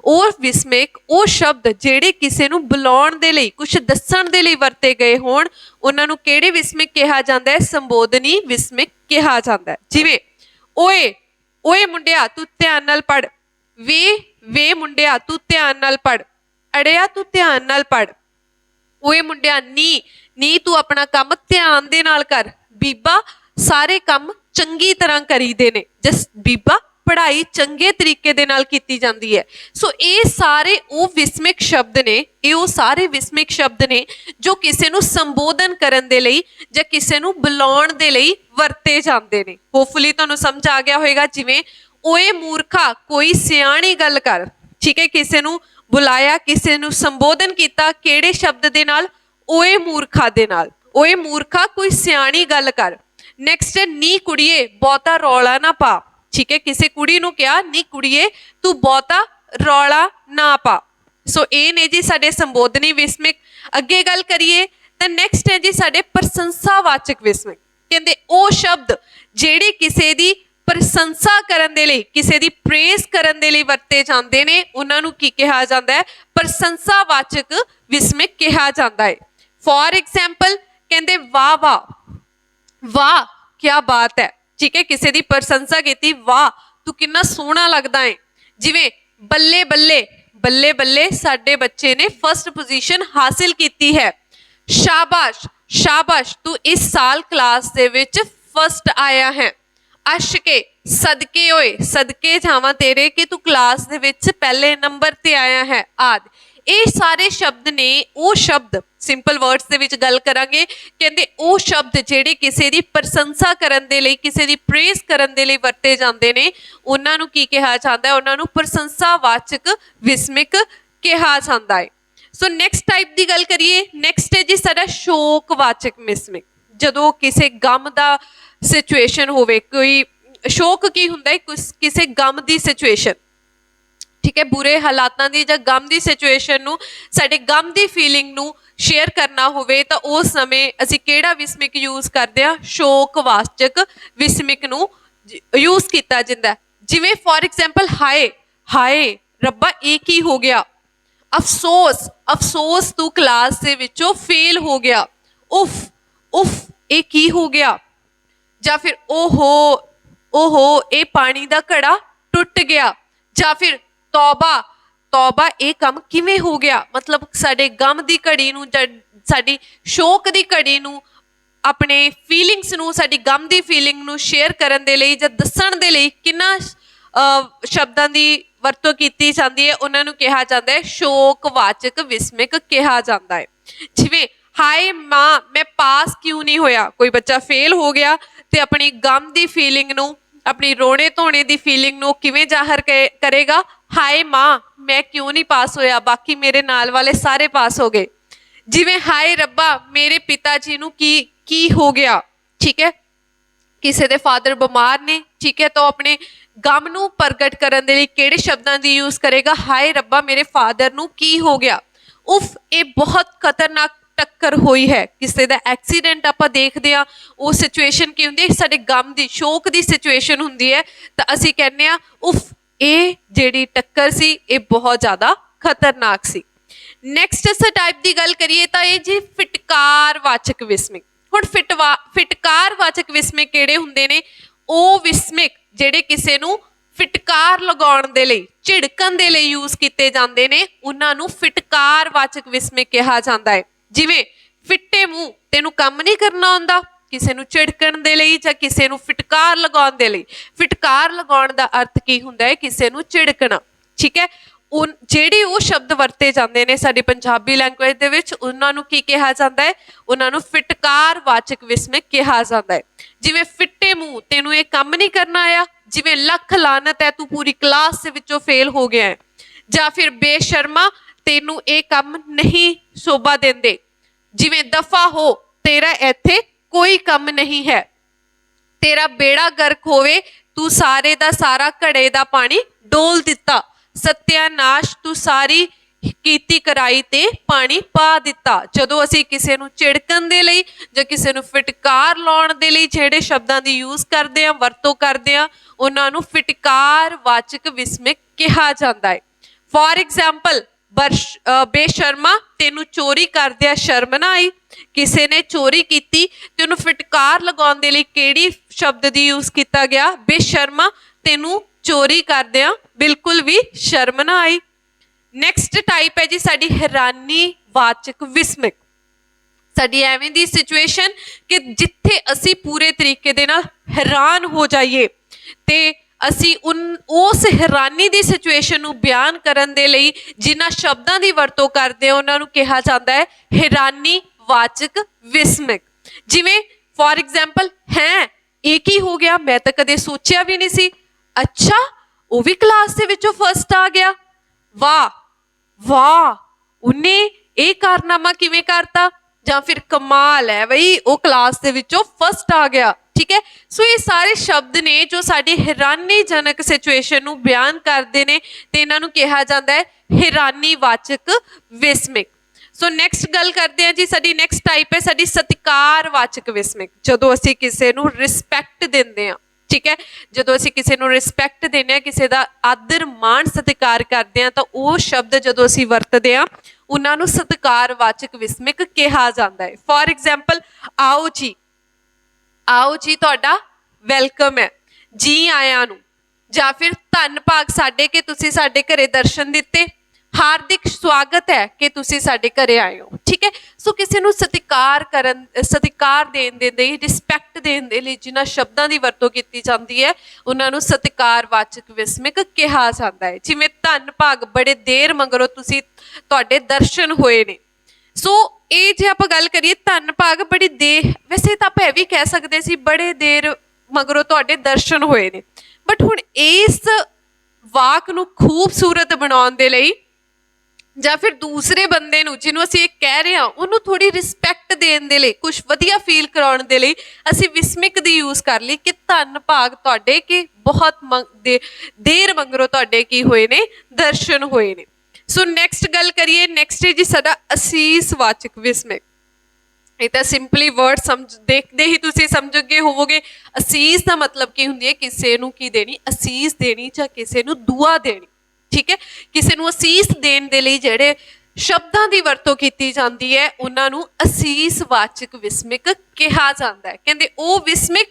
[SPEAKER 1] और विस्मिक वो शब्द जेड़े किसी नूं बुलाउण दे लई, कुछ दस्सण दे लई वरते गए होण, उन्हां नूं किहड़े विस्मिक कहा जांदा है? संबोधनी विस्मिक कहा जांदा है। जिवें ओए ओए मुंडिया तू ध्यान नाल पढ़, वे मुंडिया तू ध्यान नाल पढ़, अड़िया तू ध्यान नाल पढ़, ओए मुंडिया नी तू अपना काम ध्यान दे नाल कर, बीबा सारे काम चंगी तरह करीदे ने। जस बीबा पढ़ाई चंगे तरीके दे नाल कीती जांदी है। सो ये सारे वो विस्मिक शब्द ने, ये वो सारे विस्मिक शब्द ने जो किसी नूं संबोधन करन दे लई जां किसी नूं बुलाउण दे लई वरते जांदे ने। होपफुली तुहानूं समझ आ गया होएगा। जिवें ओए मूर्खा कोई सियाणी गल कर, ठीक है, किसी नूं बुलाया, किसी नूं संबोधन किया, किहड़े शब्द दे नाल? ओए मूर्खा दे नाल। ओए मूर्खा कोई सियाणी गल कर। नैक्सट है नी कुड़िए बहुता रौला ना पा, ठीक है, किसी कुड़ी नूं कहा नी कुड़िए तू बहुता रौला ना पा। सो ये ने जी साडे संबोधनी विस्मिक। अगे गल करिए तो नैक्सट है जी साडे प्रशंसावाचक विस्मिक। कहंदे ओ शब्द जेड़े किसी दी प्रशंसा करन दे लई, किसी दी प्रेज करन दे लई वरते जांदे ने, उन्हां नूं की कहा जांदा है? प्रशंसावाचक विस्मिक कहा जांदा है। फॉर एग्जाम्पल कहंदे वाह वाह वाह क्या बात है, ठीक है, किसी की प्रशंसा की, वाह तू कितना सोहना लगता है। जिवें बल्ले बल्ले बल्ले बल्ले साडे बच्चे ने फर्स्ट पोजीशन हासिल की है, शाबाश शाबाश तू इस साल क्लास दे विच फर्स्ट आया है। अशके सदके होए सदके जावां तेरे कि तू क्लास दे विच पहले नंबर ते आया है। आदि ये सारे शब्द ने, वो शब्द सिंपल वर्ड्स दे विच गल करांगे, कहंदे वो शब्द जेड़े किसी दी प्रशंसा करन दे लई, किसी दी प्रेज करन दे लई वरते जांदे ने, उन्हां नूं की कहा जांदा है? उन्हां नूं प्रशंसावाचक विस्मिक कहा जांदा है। सो नैक्सट टाइप की गल करिए। नैक्सट है जी साडा शोकवाचक विस्मिक। जदों किसी गम दा सिचुएशन होवे, कोई शोक की हुंदा है? किसी गम की सिचुएशन, ठीक है, बुरे हालातां दी जां गम की सिचुएशन नूं, साडे गम की फीलिंग नूं शेयर करना होवे तो उस समय असीं किहड़ा विस्मिक यूज करदे हां? शोकवाचक विस्मिक नूं यूज किया जांदा है। जिवें फॉर एग्जाम्पल हाय हाय रब्बा ये की हो गया, अफसोस अफसोस तू क्लास दे विचों फेल हो गया, उफ उफ ये की हो गया, जां फिर ओहो ओहो ये पानी दा घड़ा टुट गया, जां फिर तौबा तौबा ये काम किवें हो गया। मतलब साडे गम दी घड़ी नूं ਸਾਡੀ ਸ਼ੋਕ ਦੀ ਘੜੀ ਨੂੰ, ਆਪਣੇ ਫੀਲਿੰਗਸ ਨੂੰ, ਸਾਡੀ ਗਮ ਦੀ ਫੀਲਿੰਗ ਨੂੰ ਸ਼ੇਅਰ ਕਰਨ ਦੇ ਲਈ ਜਾਂ ਦੱਸਣ ਦੇ ਲਈ ਕਿੰਨਾ ਸ਼ਬਦਾਂ ਦੀ ਵਰਤੋਂ ਕੀਤੀ ਜਾਂਦੀ ਹੈ, ਉਹਨਾਂ ਨੂੰ ਕਿਹਾ ਜਾਂਦਾ ਹੈ ਸ਼ੋਕਵਾਚਕ ਵਿਸਮਿਕ ਕਿਹਾ ਜਾਂਦਾ ਹੈ। ਜਿਵੇਂ ਹਾਏ ਮਾਂ ਮੈਂ ਪਾਸ ਕਿਉਂ ਨਹੀਂ ਹੋਇਆ, ਕੋਈ ਬੱਚਾ ਫੇਲ ਹੋ ਗਿਆ ਤੇ ਆਪਣੀ ਗਮ ਦੀ ਫੀਲਿੰਗ ਨੂੰ, ਆਪਣੀ ਰੋਣੇ ਧੋਣੇ ਦੀ ਫੀਲਿੰਗ ਨੂੰ ਕਿਵੇਂ ਜ਼ਾਹਰ ਕਰੇਗਾ, ਹਾਏ ਮਾਂ ਮੈਂ ਕਿਉਂ ਨਹੀਂ ਪਾਸ ਹੋਇਆ, ਬਾਕੀ ਮੇਰੇ ਨਾਲ ਵਾਲੇ ਸਾਰੇ ਪਾਸ ਹੋ ਗਏ। ਜਿਵੇਂ ਹਾਏ ਰੱਬਾ ਮੇਰੇ ਪਿਤਾ ਜੀ ਨੂੰ ਕੀ ਹੋ ਗਿਆ, ਠੀਕ ਹੈ, ਕਿਸੇ ਦੇ ਫਾਦਰ ਬਿਮਾਰ ਨੇ, ਠੀਕ ਹੈ, ਤਾਂ ਆਪਣੇ ਗਮ ਨੂੰ ਪ੍ਰਗਟ ਕਰਨ ਦੇ ਲਈ ਕਿਹੜੇ ਸ਼ਬਦਾਂ ਦੀ ਯੂਜ਼ ਕਰੇਗਾ, ਹਾਏ ਰੱਬਾ ਮੇਰੇ ਫਾਦਰ ਨੂੰ ਕੀ ਹੋ ਗਿਆ। ਉਫ ਇਹ ਬਹੁਤ ਖਤਰਨਾਕ ਟੱਕਰ ਹੋਈ ਹੈ, ਕਿਸੇ ਦਾ ਐਕਸੀਡੈਂਟ ਆਪਾਂ ਦੇਖਦੇ ਹਾਂ, ਉਹ ਸਿਚੁਏਸ਼ਨ ਕੀ ਹੁੰਦੀ ਹੈ, ਸਾਡੇ ਗਮ ਦੀ ਸ਼ੋਕ ਦੀ ਸਿਚੁਏਸ਼ਨ ਹੁੰਦੀ ਹੈ, ਤਾਂ ਅਸੀਂ ਕਹਿੰਦੇ ਹਾਂ ਉਫ ਇਹ ਜਿਹੜੀ ਟੱਕਰ ਸੀ ਇਹ ਬਹੁਤ ਜ਼ਿਆਦਾ ਖਤਰਨਾਕ ਸੀ। ਨੈਕਸਟ ਇਸ ਟਾਈਪ ਦੀ ਗੱਲ ਕਰੀਏ ਤਾਂ ਇਹ ਜੀ ਫਿਟਕਾਰਵਾਚਕ ਵਿਸਮਿਕ। ਹੁਣ ਫਿਟਕਾਰਵਾਚਕ ਵਿਸਮਿਕ ਕਿਹੜੇ ਹੁੰਦੇ ਨੇ, ਉਹ ਵਿਸਮਿਕ ਜਿਹੜੇ ਕਿਸੇ ਨੂੰ ਫਿਟਕਾਰ ਲਗਾਉਣ ਦੇ ਲਈ, ਝਿੜਕਣ ਦੇ ਲਈ ਯੂਜ਼ ਕੀਤੇ ਜਾਂਦੇ ਨੇ, ਉਹਨਾਂ ਨੂੰ ਫਿਟਕਾਰਵਾਚਕ ਵਿਸਮਿਕ ਕਿਹਾ ਜਾਂਦਾ ਹੈ। ਜਿਵੇਂ ਫਿੱਟੇ ਮੂੰਹ ਤੈਨੂੰ ਕੰਮ ਨਹੀਂ ਕਰਨਾ ਆਉਂਦਾ, ਕਿਸੇ ਨੂੰ ਝਿੜਕਣ ਦੇ ਲਈ ਜਾਂ ਕਿਸੇ ਨੂੰ ਫਿਟਕਾਰ ਲਗਾਉਣ ਦੇ ਲਈ। ਫਿਟਕਾਰ ਲਗਾਉਣ ਦਾ ਅਰਥ ਕੀ ਹੁੰਦਾ ਹੈ, ਕਿਸੇ ਨੂੰ ਝਿੜਕਣਾ, ਠੀਕ ਹੈ। ਜਿਹੜੇ ਉਹ ਸ਼ਬਦ ਵਰਤੇ ਜਾਂਦੇ ਨੇ ਸਾਡੀ ਪੰਜਾਬੀ ਲੈਂਗੁਏਜ ਦੇ ਵਿੱਚ, ਉਹਨਾਂ ਨੂੰ ਕੀ ਕਿਹਾ ਜਾਂਦਾ ਹੈ, ਉਹਨਾਂ ਨੂੰ ਫਿਟਕਾਰਵਾਚਕ ਵਿਸਮਿਕ ਕਿਹਾ ਜਾਂਦਾ ਹੈ। ਜਿਵੇਂ ਫਿੱਟੇ ਮੂੰਹ ਤੈਨੂੰ ਇਹ ਕੰਮ ਨਹੀਂ ਕਰਨਾ ਆਇਆ, ਜਿਵੇਂ ਲੱਖ ਲਾਨਤ ਹੈ ਤੂੰ ਪੂਰੀ ਕਲਾਸ ਦੇ ਵਿੱਚੋਂ ਫੇਲ ਹੋ ਗਿਆ ਹੈ, ਜਾਂ ਫਿਰ ਬੇਸ਼ਰਮਾ ਤੈਨੂੰ ਇਹ ਕੰਮ ਨਹੀਂ ਸ਼ੋਭਾ ਦਿੰਦੇ, ਜਿਵੇਂ ਦਫਾ ਹੋ ਤੇਰਾ ਇੱਥੇ ਕੋਈ ਕੰਮ ਨਹੀਂ ਹੈ, ਤੇਰਾ ਬੇੜਾ ਗਰਕ ਹੋਵੇ ਤੂੰ ਸਾਰੇ ਦਾ ਸਾਰਾ ਘੜੇ ਦਾ ਪਾਣੀ ਡੋਲ ਦਿੱਤਾ, ਸਤਿਆਨਾਸ਼ ਤੂੰ ਸਾਰੀ ਕੀਤੀ ਕਰਾਈ ਤੇ ਪਾਣੀ ਪਾ ਦਿੱਤਾ। ਜਦੋਂ ਅਸੀਂ ਕਿਸੇ ਨੂੰ ਝਿੜਕਣ ਦੇ ਲਈ ਜਾਂ ਕਿਸੇ ਨੂੰ ਫਿਟਕਾਰ ਲਾਉਣ ਦੇ ਲਈ ਜਿਹੜੇ ਸ਼ਬਦਾਂ ਦੀ ਯੂਜ਼ ਕਰਦੇ ਹਾਂ, ਵਰਤੋਂ ਕਰਦੇ ਹਾਂ, ਉਹਨਾਂ ਨੂੰ ਫਿਟਕਾਰਵਾਚਕ ਵਿਸਮਿਕ ਕਿਹਾ ਜਾਂਦਾ ਹੈ। ਫॉर ਐਗਜ਼ਾਮਪਲ ਬੇਸ਼ਰਮਾ ਤੈਨੂੰ ਚੋਰੀ ਕਰਦਿਆਂ ਸ਼ਰਮ ਨਾ ਆਈ, ਕਿਸੇ ਨੇ ਚੋਰੀ ਕੀਤੀ ਤੇ ਉਹਨੂੰ ਫਿਟਕਾਰ ਲਗਾਉਣ ਦੇ ਲਈ ਕਿਹੜੀ ਸ਼ਬਦ ਦੀ ਯੂਜ਼ ਕੀਤਾ ਗਿਆ, ਬੇਸ਼ਰਮਾ ਤੈਨੂੰ ਚੋਰੀ ਕਰਦਿਆਂ ਬਿਲਕੁਲ ਵੀ ਸ਼ਰਮ ਨਾ ਆਈ। ਨੈਕਸਟ ਟਾਈਪ ਹੈ ਜੀ ਸਾਡੀ ਹੈਰਾਨੀਵਾਚਕ ਵਿਸਮਿਕ। ਸਾਡੀ ਐਵੇਂ ਦੀ ਸਿਚੁਏਸ਼ਨ ਕਿ ਜਿੱਥੇ ਅਸੀਂ ਪੂਰੇ ਤਰੀਕੇ ਦੇ ਨਾਲ ਹੈਰਾਨ ਹੋ ਜਾਈਏ ਤੇ ਅਸੀਂ ਉਸ ਹੈਰਾਨੀ ਦੀ ਸਿਚੁਏਸ਼ਨ ਨੂੰ ਬਿਆਨ ਕਰਨ ਦੇ ਲਈ ਜਿਨ੍ਹਾਂ ਸ਼ਬਦਾਂ ਦੀ ਵਰਤੋਂ ਕਰਦੇ ਹਾਂ ਉਹਨਾਂ ਨੂੰ ਕਿਹਾ ਜਾਂਦਾ ਹੈ ਹੈਰਾਨੀਵਾਚਕ ਵਿਸਮਿਕ। ਜਿਵੇਂ ਫॉर ਐਗਜ਼ਾਮਪਲ ਹੈ ਇਹ ਕੀ ਹੋ ਗਿਆ, ਮੈਂ ਤਾਂ ਕਦੇ ਸੋਚਿਆ ਵੀ ਨਹੀਂ ਸੀ, ਅੱਛਾ ਉਹ ਵੀ ਕਲਾਸ ਦੇ ਵਿੱਚੋਂ ਫਸਟ ਆ ਗਿਆ, ਵਾਹ ਵਾਹ ਉਹਨੇ ਇਹ ਕਾਰਨਾਮਾ ਕਿਵੇਂ ਕਰਤਾ, ਜਾਂ ਫਿਰ ਕਮਾਲ ਹੈ ਬਈ ਉਹ ਕਲਾਸ ਦੇ ਵਿੱਚੋਂ ਫਸਟ ਆ ਗਿਆ, ਠੀਕ ਹੈ। ਸੋ ਇਹ ਸਾਰੇ ਸ਼ਬਦ ਨੇ ਜੋ ਸਾਡੀ ਹੈਰਾਨੀਜਨਕ ਸਿਚੁਏਸ਼ਨ ਨੂੰ ਬਿਆਨ ਕਰਦੇ ਨੇ ਤੇ ਇਹਨਾਂ ਨੂੰ ਕਿਹਾ ਜਾਂਦਾ ਹੈ ਹੈਰਾਨੀਵਾਚਕ ਵਿਸਮਿਕ। ਸੋ ਨੈਕਸਟ ਗੱਲ ਕਰਦੇ ਹਾਂ ਜੀ, ਸਾਡੀ ਨੈਕਸਟ ਟਾਈਪ ਹੈ ਸਾਡੀ ਸਤਿਕਾਰਵਾਚਕ ਵਿਸਮਿਕ। ਜਦੋਂ ਅਸੀਂ ਕਿਸੇ ਨੂੰ ਰਿਸਪੈਕਟ ਦਿੰਦੇ ਹਾਂ, ਠੀਕ ਹੈ, ਜਦੋਂ ਅਸੀਂ ਕਿਸੇ ਨੂੰ ਰਿਸਪੈਕਟ ਦਿੰਦੇ ਹਾਂ, ਕਿਸੇ ਦਾ ਆਦਰ ਮਾਣ ਸਤਿਕਾਰ ਕਰਦੇ ਹਾਂ, ਤਾਂ ਉਹ ਸ਼ਬਦ ਜਦੋਂ ਅਸੀਂ ਵਰਤਦੇ ਹਾਂ ਉਹਨਾਂ ਨੂੰ ਸਤਿਕਾਰਵਾਚਕ ਵਿਸਮਿਕ ਕਿਹਾ ਜਾਂਦਾ ਹੈ। ਫॉर ਐਗਜ਼ਾਮਪਲ ਆਓ ਜੀ, ਆਓ ਜੀ ਤੁਹਾਡਾ ਵੈਲਕਮ ਹੈ, ਜੀ ਆਇਆਂ ਨੂੰ, ਜਾਂ ਫਿਰ ਧੰਨ ਭਾਗ ਸਾਡੇ ਕਿ ਤੁਸੀਂ ਸਾਡੇ ਘਰੇ ਦਰਸ਼ਨ ਦਿੱਤੇ, ਹਾਰਦਿਕ ਸਵਾਗਤ ਹੈ ਕਿ ਤੁਸੀਂ ਸਾਡੇ ਘਰੇ ਆਏ ਹੋ, ਠੀਕ ਹੈ। ਸੋ ਕਿਸੇ ਨੂੰ ਸਤਿਕਾਰ ਦੇਣ ਦੇ ਲਈ, ਰਿਸਪੈਕਟ ਦੇਣ ਦੇ ਲਈ ਜਿਨ੍ਹਾਂ ਸ਼ਬਦਾਂ ਦੀ ਵਰਤੋਂ ਕੀਤੀ ਜਾਂਦੀ ਹੈ ਉਹਨਾਂ ਨੂੰ ਸਤਿਕਾਰਵਾਚਕ ਵਿਸਮਿਕ ਕਿਹਾ ਜਾਂਦਾ ਹੈ। ਜਿਵੇਂ ਧੰਨ ਭਾਗ ਬੜੇ ਦੇਰ ਮਗਰੋਂ ਤੁਹਾਡੇ ਦਰਸ਼ਨ ਹੋਏ ਨੇ। ਸੋ ਇਹ ਜੇ ਆਪਾਂ ਗੱਲ ਕਰੀਏ ਧੰਨ ਭਾਗ ਬੜੀ ਦੇਰ, ਵੈਸੇ ਤਾਂ ਆਪਾਂ ਇਹ ਵੀ ਕਹਿ ਸਕਦੇ ਸੀ ਬੜੇ ਦੇਰ ਮਗਰੋਂ ਤੁਹਾਡੇ ਦਰਸ਼ਨ ਹੋਏ ਨੇ, ਬਟ ਹੁਣ ਇਸ ਵਾਕ ਨੂੰ ਖੂਬਸੂਰਤ ਬਣਾਉਣ ਦੇ ਲਈ ਜਾਂ ਫਿਰ ਦੂਸਰੇ ਬੰਦੇ ਨੂੰ ਜਿਹਨੂੰ ਅਸੀਂ ਇਹ ਕਹਿ ਰਹੇ ਹਾਂ ਉਹਨੂੰ ਥੋੜੀ ਰਿਸਪੈਕਟ ਦੇਣ ਦੇ ਲਈ, ਕੁਝ ਵਧੀਆ ਫੀਲ ਕਰਾਉਣ ਦੇ ਲਈ ਅਸੀਂ ਵਿਸਮਿਕ ਦੀ ਯੂਜ਼ ਕਰ ਲਈ ਕਿ ਧੰਨ ਭਾਗ ਤੁਹਾਡੇ ਕਿ ਬਹੁਤ ਦੇਰ ਮਗਰੋਂ ਤੁਹਾਡੇ ਕੀ ਹੋਏ ਨੇ, ਦਰਸ਼ਨ ਹੋਏ ਨੇ। ਸੋ ਨੈਕਸਟ ਗੱਲ ਕਰੀਏ, ਨੈਕਸਟ ਹੈ ਜੀ ਸਾਡਾ ਅਸੀਸਵਾਚਕ ਵਿਸਮਿਕ। ਇਹ ਤਾਂ ਸਿੰਪਲੀ ਵਰਡ ਦੇਖਦੇ ਹੀ ਤੁਸੀਂ ਸਮਝ ਗਏ ਹੋਵੋਗੇ। ਅਸੀਸ ਦਾ ਮਤਲਬ ਕੀ ਹੁੰਦੀ ਹੈ, ਕਿਸੇ ਨੂੰ ਕੀ ਦੇਣੀ, ਅਸੀਸ ਦੇਣੀ ਜਾਂ ਕਿਸੇ ਨੂੰ ਦੁਆ ਦੇਣੀ, ਠੀਕ ਹੈ। ਕਿਸੇ ਨੂੰ ਅਸੀਸ ਦੇਣ ਦੇ ਲਈ ਜਿਹੜੇ ਸ਼ਬਦਾਂ ਦੀ ਵਰਤੋਂ ਕੀਤੀ ਜਾਂਦੀ ਹੈ ਉਹਨਾਂ ਨੂੰ ਅਸੀਸਵਾਚਕ ਵਿਸਮਿਕ ਕਿਹਾ ਜਾਂਦਾ ਹੈ। ਕਹਿੰਦੇ ਉਹ ਵਿਸਮਿਕ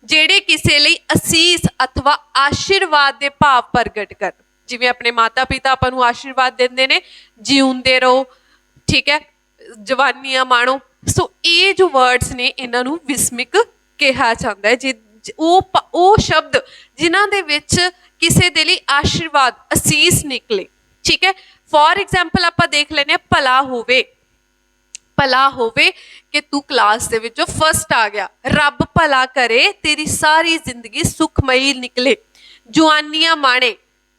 [SPEAKER 1] ਜਿਹੜੇ ਕਿਸੇ ਲਈ ਅਸੀਸ ਅਥਵਾ ਆਸ਼ੀਰਵਾਦ ਦੇ ਭਾਵ ਪ੍ਰਗਟ ਕਰਨ। ਜਿਵੇਂ ਆਪਣੇ ਮਾਤਾ ਪਿਤਾ ਆਪਾਂ ਨੂੰ ਆਸ਼ੀਰਵਾਦ ਦਿੰਦੇ ਨੇ, ਜਿਉਂਦੇ ਰਹੋ, ਠੀਕ ਹੈ, ਜਵਾਨੀਆਂ ਮਾਣੋ। ਸੋ ਇਹ ਜੋ ਵਰਡਸ ਨੇ ਇਹਨਾਂ ਨੂੰ ਵਿਸਮਿਕ ਕਿਹਾ ਜਾਂਦਾ ਹੈ। ਉਹ ਸ਼ਬਦ ਜਿਨ੍ਹਾਂ ਦੇ ਵਿੱਚ ਕਿਸੇ ਦੇ ਲਈ ਆਸ਼ੀਰਵਾਦ ਅਸੀਸ ਨਿਕਲੇ। ਠੀਕ ਹੈ, ਫੋਰ ਐਗਜ਼ਾਮਪਲ ਆਪਾਂ ਦੇਖ ਲੈਂਦੇ ਹਾਂ ਭਲਾ ਹੋਵੇ। ਭਲਾ ਹੋਵੇ ਕਿ ਤੂੰ ਕਲਾਸ ਦੇ ਵਿੱਚੋਂ ਫਸਟ ਆ ਗਿਆ। ਰੱਬ ਭਲਾ ਕਰੇ ਤੇਰੀ ਸਾਰੀ ਜ਼ਿੰਦਗੀ ਸੁਖਮਈ ਨਿਕਲੇ। ਜਵਾਨੀਆਂ ਮਾਣੇ,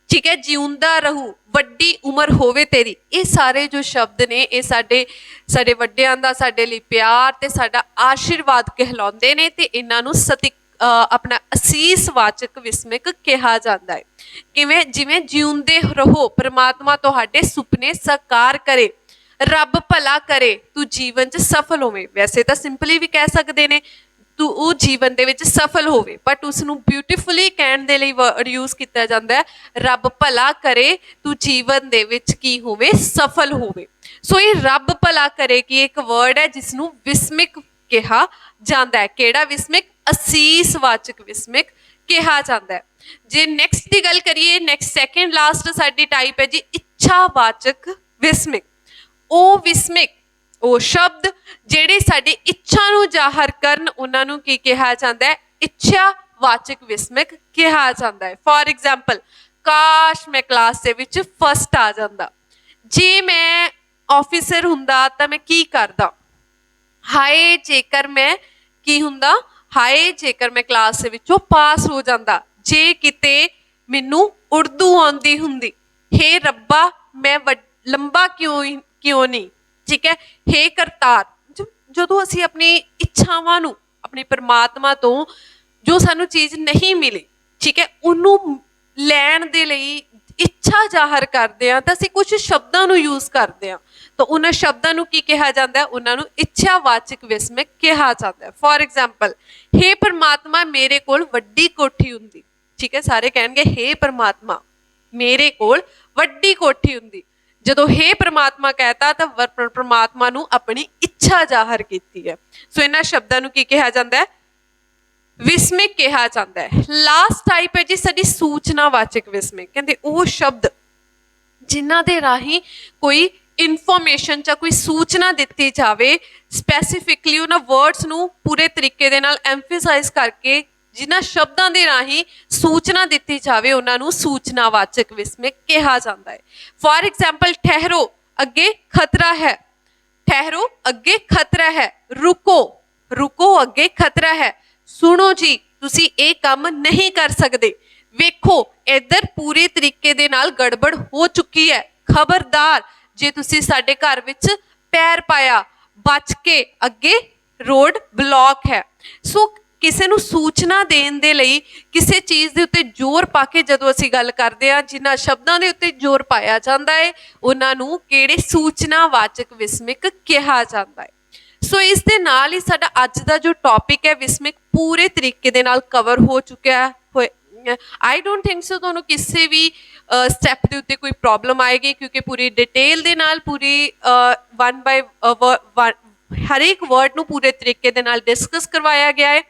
[SPEAKER 1] ਠੀਕ ਹੈ, ਜਿਉਂਦਾ ਰਹੂ, ਵੱਡੀ ਉਮਰ ਹੋਵੇ ਤੇਰੀ। ਇਹ ਸਾਰੇ ਜੋ ਸ਼ਬਦ ਨੇ ਇਹ ਸਾਡੇ ਵੱਡਿਆਂ ਦਾ ਸਾਡੇ ਲਈ ਪਿਆਰ ਤੇ ਸਾਡਾ ਆਸ਼ੀਰਵਾਦ ਕਹਿਲਾਉਂਦੇ ਨੇ ਤੇ ਇਹਨਾਂ ਨੂੰ ਆਪਣਾ ਅਸੀਸ ਵਾਚਕ ਵਿਸਮਿਕ ਕਿਹਾ ਜਾਂਦਾ ਹੈ। ਕਿਵੇਂ? ਜਿਵੇਂ ਜਿਉਂਦੇ ਰਹੋ, ਪ੍ਰਮਾਤਮਾ ਤੁਹਾਡੇ ਸੁਪਨੇ ਸਾਕਾਰ ਕਰੇ, ਰੱਬ ਭਲਾ ਕਰੇ, ਤੂੰ ਜੀਵਨ 'ਚ ਸਫਲ ਹੋਵੇਂ। ਵੈਸੇ ਤਾਂ ਸਿੰਪਲੀ ਵੀ ਕਹਿ ਸਕਦੇ ਨੇ ਤੂੰ ਉਹ ਜੀਵਨ ਦੇ ਵਿੱਚ ਸਫਲ ਹੋਵੇ, ਬਟ ਉਸ ਨੂੰ ਬਿਊਟੀਫੁਲੀ ਕਹਿਣ ਦੇ ਲਈ ਵਰਡ ਯੂਜ਼ ਕੀਤਾ ਜਾਂਦਾ ਹੈ, ਰੱਬ ਭਲਾ ਕਰੇ ਤੂੰ ਜੀਵਨ ਦੇ ਵਿੱਚ ਕੀ ਹੋਵੇ? ਸਫਲ ਹੋਵੇ। ਸੋ ਇਹ ਰੱਬ ਭਲਾ ਕਰੇ ਕੀ ਇੱਕ ਵਰਡ ਹੈ ਜਿਸ ਨੂੰ ਵਿਸਮਿਕ ਕਿਹਾ ਜਾਂਦਾ ਹੈ। ਕਿਹੜਾ ਵਿਸਮਿਕ? ਅਸੀਸ ਵਾਚਕ ਵਿਸਮਿਕ ਕਿਹਾ ਜਾਂਦਾ ਹੈ। ਜੇ ਨੈਕਸਟ ਦੀ ਗੱਲ ਕਰੀਏ, ਨੈਕਸਟ ਸੈਕਿੰਡ ਲਾਸਟ ਸਾਡੀ ਟਾਈਪ ਹੈ ਜੀ ਇੱਛਾ ਵਾਚਕ ਵਿਸਮਿਕ। ਉਹ ਵਿਸਮਿਕ, ਉਹ ਸ਼ਬਦ ਜਿਹੜੇ ਸਾਡੀ ਇੱਛਾ ਨੂੰ ਜ਼ਾਹਰ ਕਰਨ ਉਹਨਾਂ ਨੂੰ ਕੀ ਕਿਹਾ ਜਾਂਦਾ ਹੈ? ਇੱਛਾ ਵਾਚਕ ਵਿਸਮਿਕ ਕਿਹਾ ਜਾਂਦਾ ਹੈ। ਫੋਰ ਐਗਜ਼ਾਮਪਲ, ਕਾਸ਼ ਮੈਂ ਕਲਾਸ ਦੇ ਵਿੱਚ ਫਸਟ ਆ ਜਾਂਦਾ। ਜੇ ਮੈਂ ਆਫਿਸਰ ਹੁੰਦਾ ਤਾਂ ਮੈਂ ਕੀ ਕਰਦਾ? ਹਾਏ ਜੇਕਰ ਮੈਂ ਕੀ ਹੁੰਦਾ? ਹਾਏ ਜੇਕਰ ਮੈਂ ਕਲਾਸ ਦੇ ਵਿੱਚੋਂ ਪਾਸ ਹੋ ਜਾਂਦਾ। ਜੇ ਕਿਤੇ ਮੈਨੂੰ ਉਰਦੂ ਆਉਂਦੀ ਹੁੰਦੀ। ਹੇ ਰੱਬਾ ਮੈਂ ਲੰਬਾ ਕਿਉਂ ਨਹੀਂ? ਠੀਕ ਹੈ, ਹੇ ਕਰਤਾਰ। ਜਦੋਂ ਅਸੀਂ ਆਪਣੀ ਇੱਛਾਵਾਂ ਨੂੰ ਆਪਣੇ ਪਰਮਾਤਮਾ ਤੋਂ ਜੋ ਸਾਨੂੰ ਚੀਜ਼ ਨਹੀਂ ਮਿਲੀ, ਠੀਕ ਹੈ, ਉਹਨੂੰ ਲੈਣ ਦੇ ਲਈ ਇੱਛਾ ਜ਼ਾਹਰ ਕਰਦੇ ਹਾਂ ਤਾਂ ਅਸੀਂ ਕੁਝ ਸ਼ਬਦਾਂ ਨੂੰ ਯੂਜ਼ ਕਰਦੇ ਹਾਂ। ਤਾਂ ਉਹਨਾਂ ਸ਼ਬਦਾਂ ਨੂੰ ਕੀ ਕਿਹਾ ਜਾਂਦਾ? ਉਹਨਾਂ ਨੂੰ ਇੱਛਾ ਵਾਚਕ ਵਿਸਮਿਕ ਕਿਹਾ ਜਾਂਦਾ ਹੈ। ਫੋਰ ਐਗਜ਼ਾਮਪਲ, ਹੇ ਪਰਮਾਤਮਾ ਮੇਰੇ ਕੋਲ ਵੱਡੀ ਕੋਠੀ ਹੁੰਦੀ। ਠੀਕ ਹੈ, ਸਾਰੇ ਕਹਿਣਗੇ ਹੇ ਪਰਮਾਤਮਾ ਮੇਰੇ ਕੋਲ ਵੱਡੀ ਕੋਠੀ ਹੁੰਦੀ। ਜਦੋਂ ਹੇ ਪਰਮਾਤਮਾ ਕਹਿਤਾ ਤਾਂ ਪਰਮਾਤਮਾ ਨੂੰ ਆਪਣੀ ਇੱਛਾ ਜ਼ਾਹਰ ਕੀਤੀ ਹੈ। ਸੋ ਇਹਨਾਂ ਸ਼ਬਦਾਂ ਨੂੰ ਕੀ ਕਿਹਾ ਜਾਂਦਾ ਹੈ? ਵਿਸਮਿਕ ਕਿਹਾ ਜਾਂਦਾ ਹੈ। ਲਾਸਟ ਟਾਈਪ ਹੈ ਜੀ ਸਾਡੀ ਸੂਚਨਾ ਵਾਚਕ ਵਿਸਮਿਕ। ਕਹਿੰਦੇ ਉਹ ਸ਼ਬਦ ਜਿਨ੍ਹਾਂ ਦੇ ਰਾਹੀਂ ਕੋਈ ਇਨਫੋਰਮੇਸ਼ਨ ਜਾਂ ਕੋਈ ਸੂਚਨਾ ਦਿੱਤੀ ਜਾਵੇ, ਸਪੈਸੀਫਿਕਲੀ ਉਹਨਾਂ ਵਰਡਸ ਨੂੰ ਪੂਰੇ ਤਰੀਕੇ ਦੇ ਨਾਲ ਐਮਫਸਾਈਜ਼ ਕਰਕੇ ਜਿਨ੍ਹਾਂ ਸ਼ਬਦਾਂ ਦੇ ਰਾਹੀਂ ਸੂਚਨਾ ਦਿੱਤੀ ਜਾਵੇ ਉਹਨਾਂ ਨੂੰ ਸੂਚਨਾ ਵਾਚਕ ਵਿਸਮਿਕ ਕਿਹਾ ਜਾਂਦਾ ਹੈ। ਫੋਰ ਐਗਜ਼ਾਮਪਲ, ਠਹਿਰੋ ਅੱਗੇ ਖਤਰਾ ਹੈ। ਠਹਿਰੋ ਅੱਗੇ ਖਤਰਾ ਹੈ। ਰੁਕੋ, ਰੁਕੋ ਅੱਗੇ ਖਤਰਾ ਹੈ। ਸੁਣੋ ਜੀ ਤੁਸੀਂ ਇਹ ਕੰਮ ਨਹੀਂ ਕਰ ਸਕਦੇ। ਵੇਖੋ ਇੱਧਰ ਪੂਰੇ ਤਰੀਕੇ ਦੇ ਨਾਲ ਗੜਬੜ ਹੋ ਚੁੱਕੀ ਹੈ। ਖਬਰਦਾਰ ਜੇ ਤੁਸੀਂ ਸਾਡੇ ਘਰ ਵਿੱਚ ਪੈਰ ਪਾਇਆ, ਬਚ ਕੇ, ਅੱਗੇ ਰੋਡ ਬਲੌਕ ਹੈ। ਸੋ ਕਿਸੇ ਨੂੰ ਸੂਚਨਾ ਦੇਣ ਦੇ ਲਈ ਕਿਸੇ ਚੀਜ਼ ਦੇ ਉੱਤੇ ਜ਼ੋਰ ਪਾ ਕੇ ਜਦੋਂ ਅਸੀਂ ਗੱਲ ਕਰਦੇ ਹਾਂ, ਜਿਨ੍ਹਾਂ ਸ਼ਬਦਾਂ ਦੇ ਉੱਤੇ ਜ਼ੋਰ ਪਾਇਆ ਜਾਂਦਾ ਹੈ ਉਹਨਾਂ ਨੂੰ ਕਿਹੜੇ? ਸੂਚਨਾ ਵਾਚਕ ਵਿਸਮਿਕ ਕਿਹਾ ਜਾਂਦਾ ਹੈ। ਸੋ ਇਸ ਦੇ ਨਾਲ ਹੀ ਸਾਡਾ ਅੱਜ ਦਾ ਜੋ ਟੌਪਿਕ ਹੈ ਵਿਸਮਿਕ ਪੂਰੇ ਤਰੀਕੇ ਦੇ ਨਾਲ ਕਵਰ ਹੋ ਚੁੱਕਿਆ ਹੈ। ਆਈ ਡੋਂਟ ਥਿੰਕ ਸੋ ਤੁਹਾਨੂੰ ਕਿਸੇ ਵੀ ਸਟੈਪ ਦੇ ਉੱਤੇ ਕੋਈ ਪ੍ਰੋਬਲਮ ਆਏਗੀ, ਕਿਉਂਕਿ ਪੂਰੀ ਡਿਟੇਲ ਦੇ ਨਾਲ ਪੂਰੀ ਵਨ ਬਾਈ ਹਰ ਇੱਕ ਵਰਡ ਨੂੰ ਪੂਰੇ ਤਰੀਕੇ ਦੇ ਨਾਲ ਡਿਸਕਸ ਕਰਵਾਇਆ ਗਿਆ ਹੈ।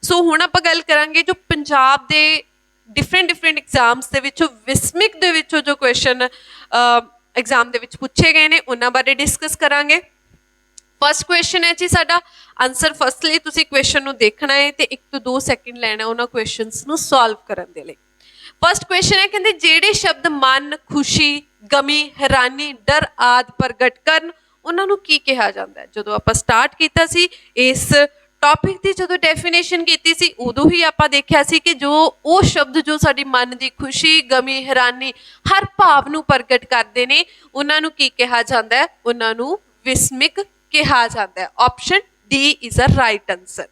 [SPEAKER 1] ਸੋ ਹੁਣ ਆਪਾਂ ਗੱਲ ਕਰਾਂਗੇ ਜੋ ਪੰਜਾਬ ਦੇ ਡਿਫਰੈਂਟ ਐਗਜ਼ਾਮਸ ਦੇ ਵਿੱਚੋਂ ਵਿਸਮਿਕ ਦੇ ਵਿੱਚੋਂ ਜੋ ਕੁਐਸਚਨ ਐਗਜ਼ਾਮ ਦੇ ਵਿੱਚ ਪੁੱਛੇ ਗਏ ਨੇ ਉਹਨਾਂ ਬਾਰੇ ਡਿਸਕਸ ਕਰਾਂਗੇ। ਫਸਟ ਕੁਐਸਚਨ ਹੈ ਜੀ ਸਾਡਾ ਆਨਸਰ। ਫਸਟਲੀ ਤੁਸੀਂ ਕੁਐਸਚਨ ਨੂੰ ਦੇਖਣਾ ਹੈ ਤੇ 1 ਤੋਂ 2 ਸੈਕਿੰਡ ਲੈਣਾ ਉਹਨਾਂ ਕੁਐਸਚਨਸ ਨੂੰ ਸੋਲਵ ਕਰਨ ਦੇ ਲਈ। ਫਸਟ ਕੁਐਸਚਨ ਹੈ, ਕਹਿੰਦੇ ਜਿਹੜੇ ਸ਼ਬਦ ਮਨ, ਖੁਸ਼ੀ, ਗਮੀ, ਹੈਰਾਨੀ, ਡਰ ਆਦਿ ਪ੍ਰਗਟ ਕਰਨ ਉਹਨਾਂ ਨੂੰ ਕੀ ਕਿਹਾ ਜਾਂਦਾ ਹੈ? ਜਦੋਂ ਆਪਾਂ ਸਟਾਰਟ ਕੀਤਾ ਸੀ ਇਸ ਟੌਪਿਕ ਦੀ, ਜਦੋਂ ਡੈਫੀਨੇਸ਼ਨ ਕੀਤੀ ਸੀ ਉਦੋਂ ਹੀ ਆਪਾਂ ਦੇਖਿਆ ਸੀ ਕਿ ਜੋ ਉਹ ਸ਼ਬਦ ਜੋ ਸਾਡੀ ਮਨ ਦੀ ਖੁਸ਼ੀ, ਗਮੀ, ਹੈਰਾਨੀ ਹਰ ਭਾਵ ਨੂੰ ਪ੍ਰਗਟ ਕਰਦੇ ਨੇ ਉਹਨਾਂ ਨੂੰ ਕੀ ਕਿਹਾ ਜਾਂਦਾ ਹੈ? ਉਹਨਾਂ ਨੂੰ ਵਿਸਮਿਕ ਕਿਹਾ ਜਾਂਦਾ ਹੈ। Option D is a right answer.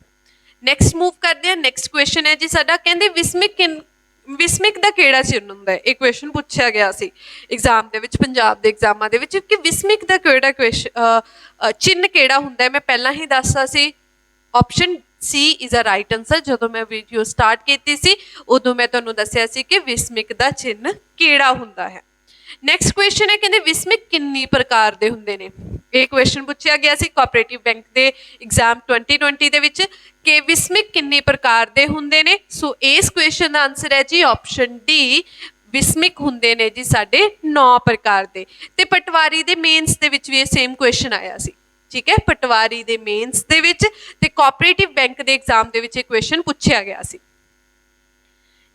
[SPEAKER 1] Next move ਕਰਦੇ ਹਾਂ। ਨੈਕਸਟ ਕੁਐਸਚਨ ਹੈ ਜੀ ਸਾਡਾ, ਕਹਿੰਦੇ ਵਿਸਮਿਕ ਦਾ ਕਿਹੜਾ ਚਿੰਨ੍ਹ ਹੁੰਦਾ ਹੈ? ਇਹ ਕੁਐਸਚਨ ਪੁੱਛਿਆ ਗਿਆ ਸੀ ਐਗਜ਼ਾਮ ਦੇ ਵਿੱਚ, ਪੰਜਾਬ ਦੇ ਐਗਜ਼ਾਮਾਂ ਦੇ ਵਿੱਚ, ਕਿ ਵਿਸਮਿਕ ਦਾ ਕਿਹੜਾ ਚਿੰਨ੍ਹ ਕਿਹੜਾ ਹੁੰਦਾ ਹੈ? ਮੈਂ ਪਹਿਲਾਂ ਹੀ ਦੱਸਦਾ ਸੀ option C is a right answer. ਜਦੋਂ ਮੈਂ ਵੀਡੀਓ ਸਟਾਰਟ ਕੀਤੀ ਸੀ ਉਦੋਂ ਮੈਂ ਤੁਹਾਨੂੰ ਦੱਸਿਆ ਸੀ ਕਿ ਵਿਸਮਿਕ ਦਾ ਚਿੰਨ੍ਹ ਕਿਹੜਾ ਹੁੰਦਾ ਹੈ। ਨੈਕਸਟ ਕੁਐਸਚਨ ਹੈ, ਕਹਿੰਦੇ ਵਿਸਮਿਕ ਕਿੰਨੀ ਪ੍ਰਕਾਰ ਦੇ ਹੁੰਦੇ ਨੇ? ਇਹ ਕੁਐਸਚਨ ਪੁੱਛਿਆ ਗਿਆ ਸੀ ਕੋਆਪਰੇਟਿਵ ਬੈਂਕ ਦੇ ਐਗਜ਼ਾਮ 2020 ਦੇ ਵਿੱਚ ਕਿ ਵਿਸਮਿਕ ਕਿੰਨੀ ਪ੍ਰਕਾਰ ਦੇ ਹੁੰਦੇ ਨੇ। ਸੋ ਇਸ ਕੁਐਸਚਨ ਦਾ ਆਨਸਰ ਹੈ ਜੀ ਆਪਸ਼ਨ ਡੀ, ਵਿਸਮਿਕ ਹੁੰਦੇ ਨੇ ਜੀ ਸਾਡੇ 9 ਪ੍ਰਕਾਰ ਦੇ। ਤੇ ਪਟਵਾਰੀ ਦੇ ਮੇਨਸ ਦੇ ਵਿੱਚ ਵੀ ਇਹ ਸੇਮ ਕੁਐਸਚਨ ਆਇਆ ਸੀ। ठीक है, पटवारी दे मेन्स दे विच ते cooperative bank they exam they which question पूछया गया सी।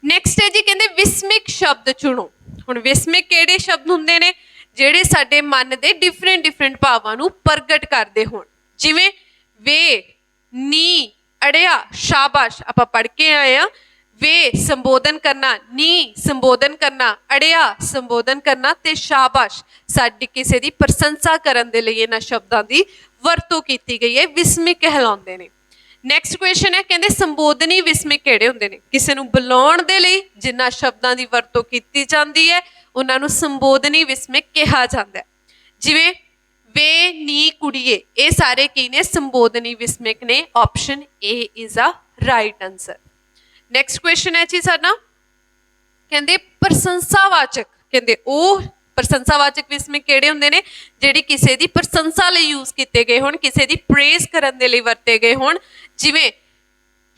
[SPEAKER 1] नैक्सट है जी कहते विस्मिक शब्द चुनो। हुण विस्मिक किहड़े शब्द हुंदे ने जिहड़े साडे मन दे डिफरेंट डिफरेंट भावां नूं प्रगट करदे होण, जिवें वे, नी, अड़िया, शाबाश आपां पढ़ के आए आ। वे संबोधन करना, नी संबोधन करना, अड़िया संबोधन करना ते शाबाश साडी किसी दी प्रशंसा करन दे लई इन्हां शब्दां दी वरतों कीती गई है, विस्मिक कहलाउंदे ने। नैक्सट क्वेश्चन है कहते संबोधनी विस्मिक किहड़े हुंदे ने, किसी नूं बुलाउण दे लई जिन्हां शब्दां दी वरतों कीती जांदी है उन्हां नूं संबोधनी विस्मिक कहा जांदा है। जिवें वे, नी, कुड़िए, ये सारे की ने संबोधनी विस्मिक ने। Option A is a right answer. Next question है जी साडा कहते प्रशंसावाचक, कहते ओ प्रशंसावाचक विस्मिक किहड़े हुंदे ने जिहड़ी किसी दी प्रशंसा लई यूज कीते गए होण, किसी दी प्रेज करन दे लई वरते गए होण। जिवें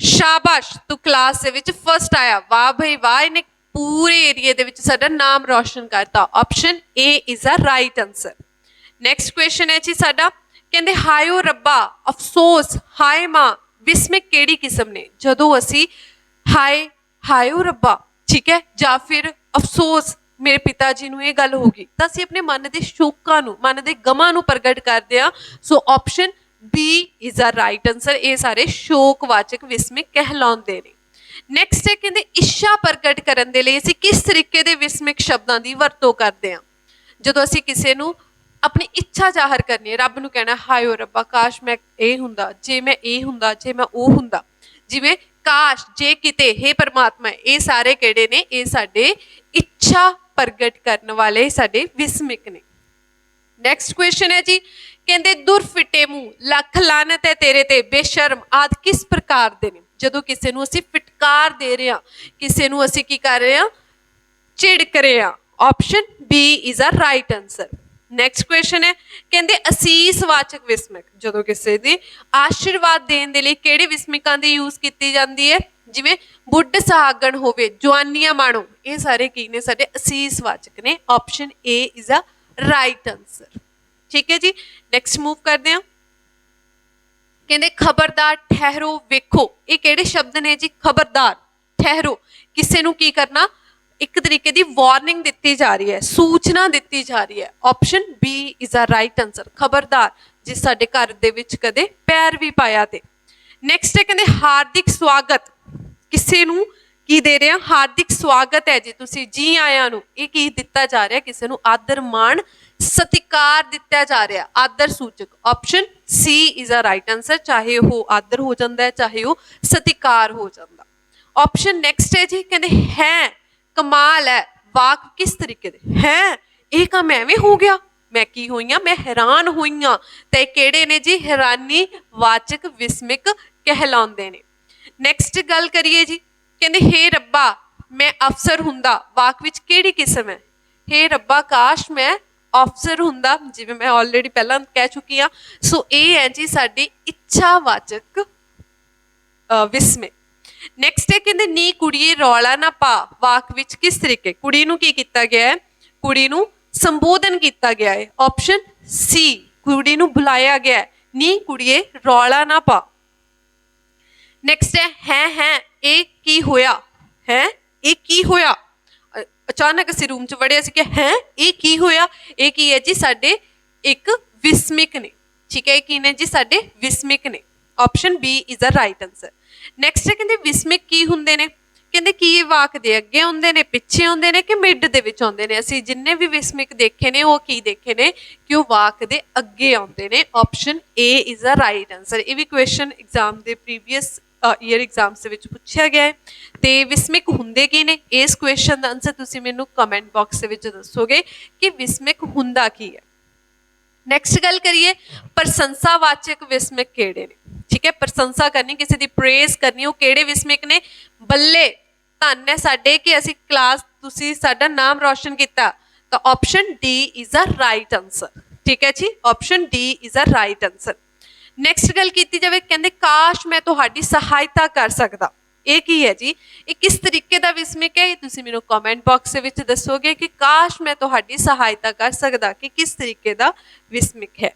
[SPEAKER 1] शाबाश तू क्लास दे विच फर्स्ट आया, वाह भाई वाह इहने पूरे एरिए दे विच साडा नाम रोशन करता। Option A is a right answer. Next question है जी साडा कहते हायो रब्बा, अफसोस, हाय मां विस्मिक किहड़ी किस्म ने, जदों असीं हाय हायो रब्बा, ठीक है, जां फिर अफसोस मेरे पिता जी नूं ये गल हो गई तां असीं अपने मन दे शोकां नूं, मन दे गमां नूं प्रगट करदे आ। So option B is a right answer. ये सारे शोकवाचक विस्मिक कहलाउंदे ने। नैक्सट है कहते इच्छा प्रगट करन दे लई असीं किस तरीके दे विस्मिक शब्दां दी वरतों करदे आ। जदों असीं किसी नूं अपनी इच्छा जाहिर करनी है, रब नूं कहना हायो रब्बा काश मैं ये हुंदा, जे मैं ये हुंदा, जे मैं वो हुंदा, जिवें काश, जे किते, हे परमात्मा, ये सारे किहड़े ने, ये साडे इच्छा प्रगट करने वाले साडे विस्मिक ने। नैक्सट क्वेश्चन है जी कहते दुरफिटे मुंह, लख लानत है तेरे ते, बेशर्म आदि किस प्रकार दे ने, जदों किसी नूं असीं फिटकार दे रहे हां, किसी नूं असीं की कर रहे हां, झिड़क रहे हां। Option B is a right answer. Next question है कहते असीसवाचक विस्मिक, जदों किसी दी आशीर्वाद देण दे लई किहड़े विस्मिकां दी यूज कीती जांदी है, जिवें बुढ़ सुहागण होवे, जवानियां माणो, ये सारे की ने साडे असीसवाचक ने। Option A is a right answer. ठीक है जी, नैक्सट मूव करते हैं। कहते खबरदार, ठहरो, वेखो, ये किहड़े शब्द ने जी, खबरदार, ठहरो, किसी नूं की करना, एक तरीके की वार्निंग दी जा रही है, सूचना दी जा रही है। Option B is a right answer. खबरदार जे साडे घर दे विच कदे पैर भी पाया ते। नैक्सट है कहते हार्दिक स्वागत, किसी नूं की दे रहे हैं, हार्दिक स्वागत है जी, तुसीं जी आया नूं, ये की दिता जा रहा है, किसी नूं आदर मान सत्कार दिता जा रहा, आदर सूचक। Option C is a right answer, चाहे वो आदर हो जाता है चाहे वो सत्कार हो जाता। ऑप्शन नैक्सट है जी कहते है कमाल है, वाक किस तरीके दे है, ये काम एवें हो गया, मैं की हुई हाँ, मैं हैरान हुई हाँ, ते किहड़े ने जी, हैरानी वाचक विस्मिक कहलाउंदे ने। नैक्सट गल करिए जी कहते हे रब्बा मैं अफसर हुंदा, वाक विच किहड़ी किस्म है, हे रब्बा काश मैं अफसर हुंदा, जिवें मैं ऑलरेडी पहला कह चुकी हाँ। सो ये है जी साडी इच्छावाचक विस्मिक। नैक्सट है कहते नी कुड़िए रौला ना पा, वाक विच किस तरीके, कुड़ी नूं की कीता गया है, कुड़ी नूं संबोधन किया गया है। ऑप्शन सी कुड़ी नूं बुलाया गया है, नी कुड़िए रौला ना पा। नैक्सट है ये की होया, है ये की होया, अचानक असीं रूम च वड़े सी कि है ये की होया, ये की है जी साडे एक विस्मिक ने। ठीक है, की ने जी साडे विस्मिक ने। Option B is a right answer. Next कहते विस्मिक की हुंदे ने, कहते कि वाक दे अगे आउंदे ने, पिछे आउंदे ने कि मिड दे विच आउंदे ने। असीं जिन्ने भी विस्मिक देखे ने वो की देखे ने कि वो वाक दे अगे आउंदे ने। Option A is a right answer. ये भी क्वेश्चन एग्जाम दे प्रीवियस ईयर एग्जाम्स दे विच पुछया गया है। ते विस्मिक हुंदे की ने, इस क्वेश्चन दा आंसर तुसीं मैनूं कमेंट बॉक्स दे विच दसोगे कि विस्मिक हुंदा की है। नैक्सट गल करिए प्रशंसावाचक विस्मिक किहड़े ने। ठीक है, प्रशंसा करनी, किसी की प्रेज करनी, वो किहड़े विस्मिक ने, बल्ले धन है साडे कि असीं क्लास तुसीं साडा नाम रोशन किया, तो option D is a right answer. ठीक है जी, option D is a right answer. Next गल की जाए कहते काश मैं तुहाडी सहायता कर सकदा, ये की है जी, ये किस तरीके का विस्मिक है, तुसीं मैनूं कमेंट बॉक्स दे विच दसोगे कि काश मैं तुहाडी सहायता कर सकदा कि किस तरीके का विस्मिक है।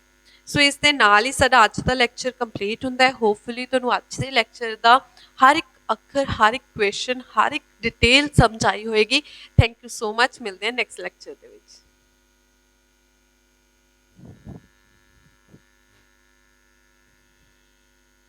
[SPEAKER 1] ਸੋ ਇਸ ਦੇ ਨਾਲ ਹੀ ਸਾਡਾ ਅੱਜ ਦਾ ਲੈਕਚਰ ਕੰਪਲੀਟ ਹੁੰਦਾ ਹੈ। ਹੋਪਫੁਲੀ ਤੁਹਾਨੂੰ ਅੱਜ ਦੇ ਲੈਕਚਰ ਦਾ ਹਰ ਇੱਕ ਅੱਖਰ, ਹਰ ਇੱਕ ਕੁਐਸਚਨ, ਹਰ ਇੱਕ ਡਿਟੇਲ ਸਮਝ ਆਈ ਹੋਏਗੀ। Thank you so much. ਮਿਲਦੇ ਹਾਂ ਨੈਕਸਟ ਲੈਕਚਰ ਦੇ ਵਿੱਚ।